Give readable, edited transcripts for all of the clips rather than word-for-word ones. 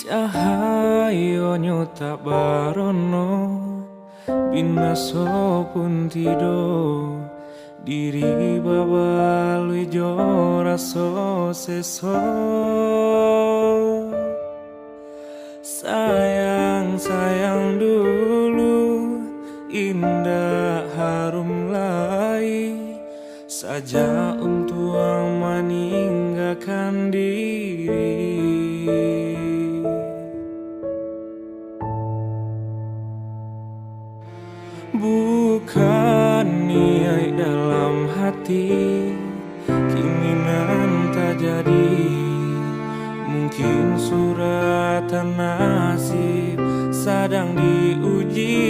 Cahayonyo tak barono binaso pun tido diri babalui jora so seso. Sayang sayang dulu indah harum lai saja untuk meninggalkan diri. Bukan niat dalam hati keinginan tak jadi, mungkin suratan nasib sedang diuji.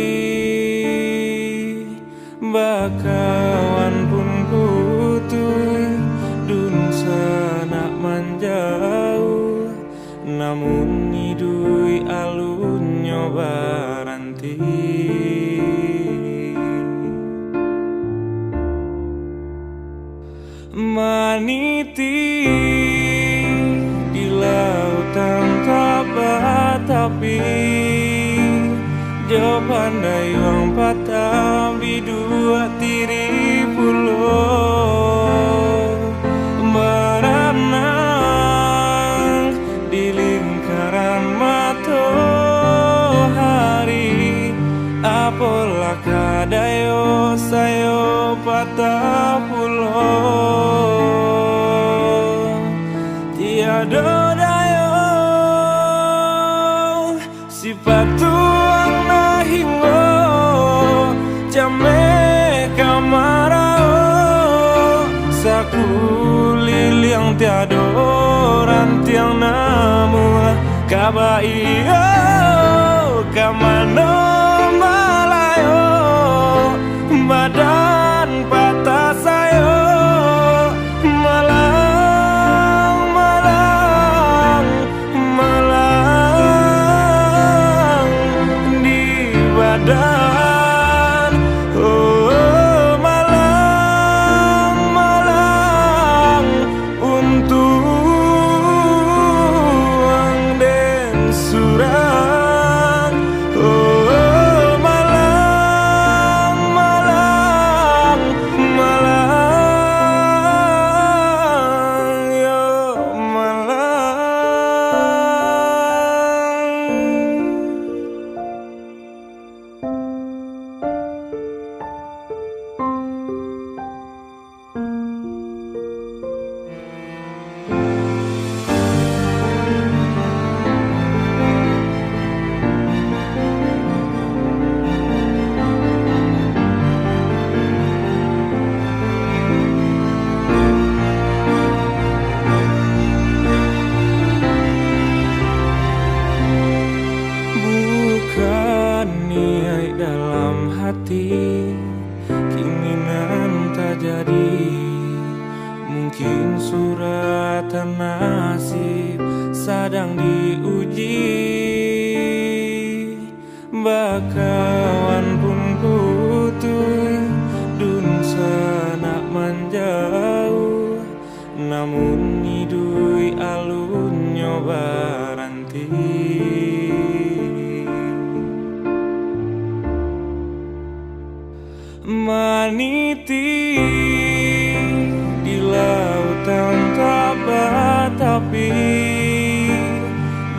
Bakawan pun kutuh dun sanak menjauh, namun hidui alun nyoba ranti. Maniti di lautan tak batapi, jauh pandai wang patah bidua tiri pulau berenang di lingkaran matahari. Apalah kadayo sayo patah pulau tiada dayo sipatuang nahingo jame kamarao saku liliang tiada rantiang namu kabaiyo kamano malayo badan patah sayo malang malang malang di badan. Oh malang malang untung den surang. Oh malang malang malang yo dalam hati keinginan tak jadi, mungkin suratan nasib sedang diuji. Bakawan pun kutuh dun sanak menjauh, namun hidui alun nyoba ranti. Maniti di lautan tak batapi,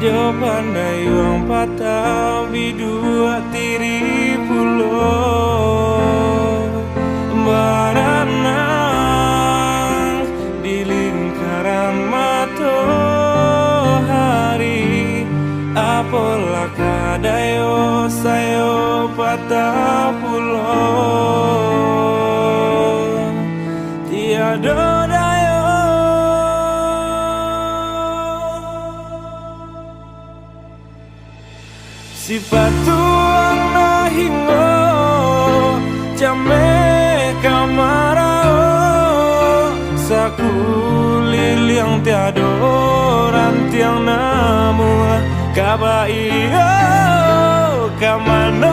jauh pandai wang patah bidua tiri pulau berenang di lingkaran matahari. Apalah kadayo sayo patah pulau tiada dayo sipatuang nahingo jame kamarao saku liliang tiada rantiang namu kabaiyo kamano